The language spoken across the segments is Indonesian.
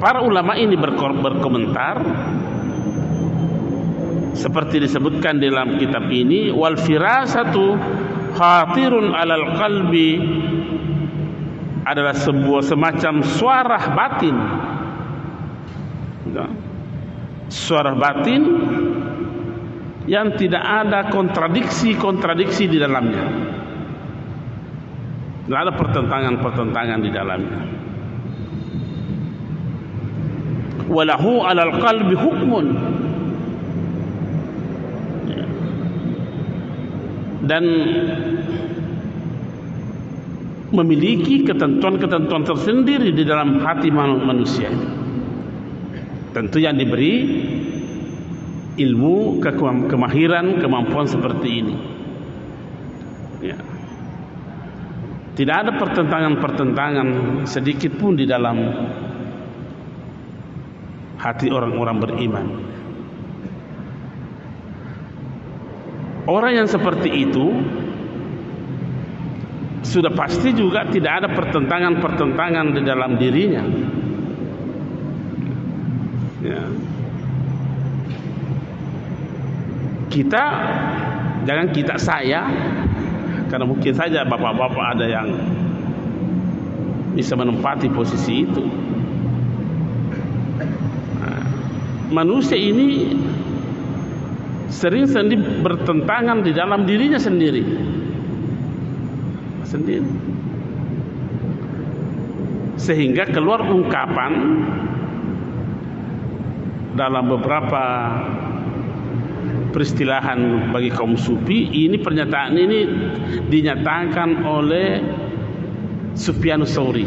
para ulama ini berkomentar seperti disebutkan dalam kitab ini, wal firasatu khatirun alal qalbi, adalah sebuah semacam suara batin. Suara batin yang tidak ada kontradiksi di dalamnya. Tidak ada pertentangan di dalamnya. Walahu alal qalbi hukmun, dan memiliki ketentuan-ketentuan tersendiri di dalam hati manusia. Tentu yang diberi ilmu, kemahiran, kemampuan seperti ini. Ya. Tidak ada pertentangan sedikit pun di dalam hati orang-orang beriman. Orang yang seperti itu sudah pasti juga tidak ada pertentangan di dalam dirinya. Ya. Saya, karena mungkin saja bapak-bapak ada yang bisa menempati posisi itu. Nah, manusia ini sering bertentangan di dalam dirinya sendiri. Sehingga keluar ungkapan dalam beberapa peristilahan bagi kaum sufi. Ini pernyataan ini dinyatakan oleh Sufyanus Tsauri.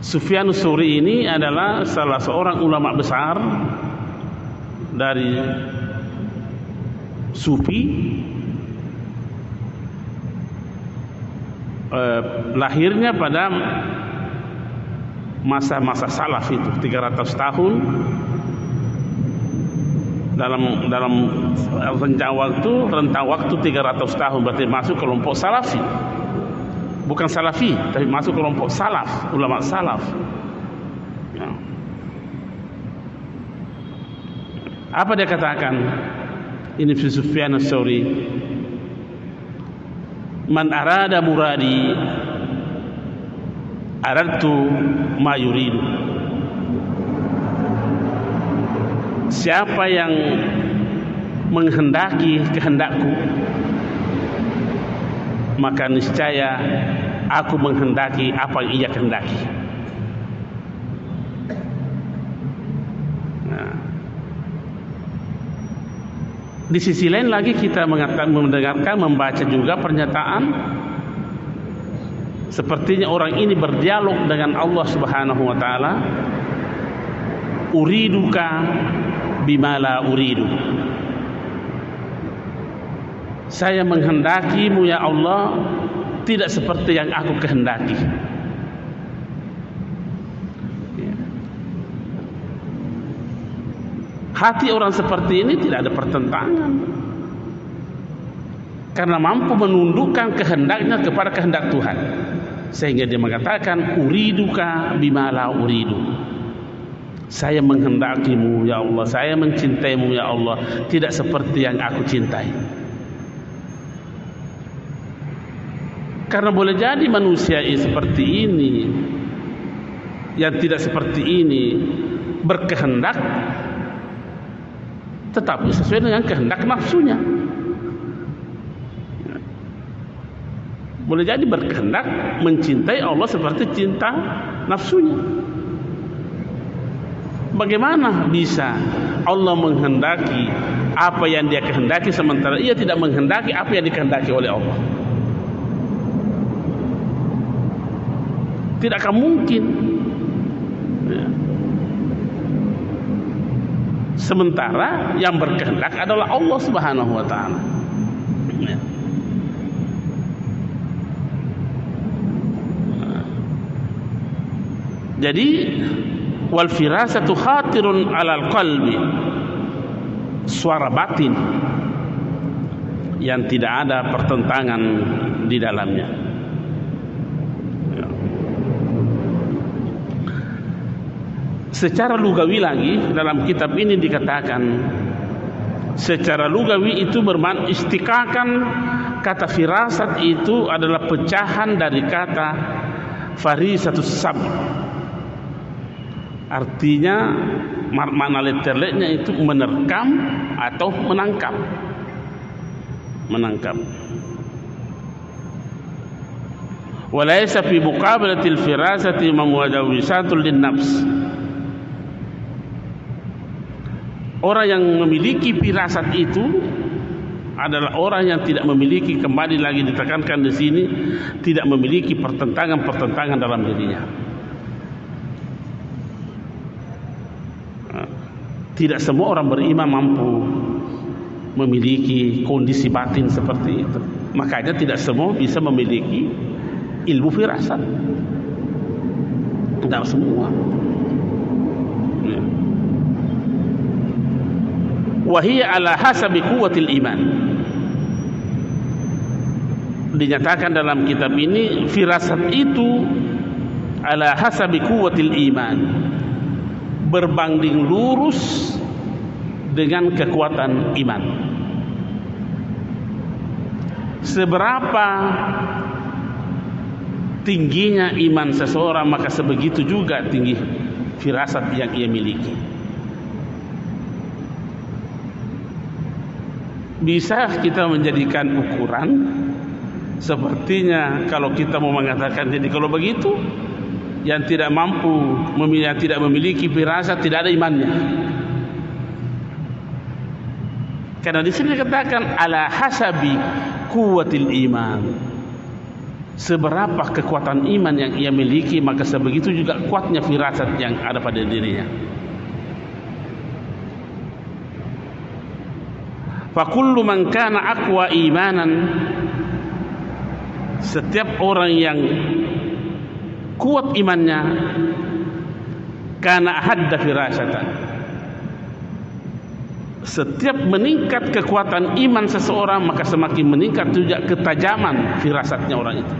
Sufyanus Tsauri ini adalah salah seorang ulama besar dari sufi. Lahirnya pada masa-masa salaf itu 300 tahun. Dalam rentang waktu 300 tahun berarti masuk kelompok salafi. Bukan salafi, tapi masuk kelompok salaf, ulama salaf. Ya. Apa dia katakan? Ini Sufyan Ats-Tsauri. Man arada muradi aradtu ma yuridu. Siapa yang menghendaki kehendakku, maka niscaya aku menghendaki apa yang ia kehendaki. Nah, di sisi lain lagi kita mendengarkan, membaca juga pernyataan sepertinya orang ini berdialog dengan Allah Subhanahu wa taala. Uriduka bima la uridu. Saya menghendakimu ya Allah tidak seperti yang aku kehendaki. Hati orang seperti ini tidak ada pertentangan, karena mampu menundukkan kehendaknya kepada kehendak Tuhan, sehingga dia mengatakan uriduka bima la uridu. Saya menghendakimu ya Allah, saya mencintaimu ya Allah tidak seperti yang aku cintai. Karena boleh jadi manusia seperti ini, yang tidak seperti ini, berkehendak tetapi sesuai dengan kehendak nafsunya. Boleh jadi berkehendak mencintai Allah seperti cinta nafsunya. Bagaimana bisa Allah menghendaki apa yang dia kehendaki sementara ia tidak menghendaki apa yang dikehendaki oleh Allah? Tidak akan mungkin. Sementara yang berkehendak adalah Allah Subhanahu wa taala. Jadi wal firasatu khatirun 'alal qalbi, suara batin yang tidak ada pertentangan di dalamnya. Secara lugawi lagi dalam kitab ini dikatakan, secara lugawi itu bermakna istikakan. Kata firasat itu adalah pecahan dari kata farisatus sab. Artinya makna literalnya itu menerkam atau menangkap. Menangkap. Walaysa fi muqabalatil firasati mamujawisatul linnafs. Orang yang memiliki firasat itu adalah orang yang tidak memiliki, kembali lagi ditekankan di sini, tidak memiliki pertentangan-pertentangan dalam dirinya. Tidak semua orang beriman mampu memiliki kondisi batin seperti itu. Makanya tidak semua bisa memiliki ilmu firasat. Tidak semua. Wahia ala hasabi quwwatil iman. Dinyatakan dalam kitab ini, firasat itu ala hasabi quwwatil iman, berbanding lurus dengan kekuatan iman. Seberapa tingginya iman seseorang, maka sebegitu juga tinggi firasat yang ia miliki. Bisa kita menjadikan ukuran, sepertinya kalau kita mau mengatakan, jadi kalau begitu yang tidak mampu, yang tidak memiliki firasat tidak ada imannya. Karena di sini dikatakan ala hasabi quwwatil iman. Seberapa kekuatan iman yang ia miliki, maka sebegitu juga kuatnya firasat yang ada pada dirinya. Fa kullu man kana aqwa imanan, setiap orang yang kuat imannya, kana hadda firasatan, setiap meningkat kekuatan iman seseorang, maka semakin meningkat juga ketajaman firasatnya orang itu.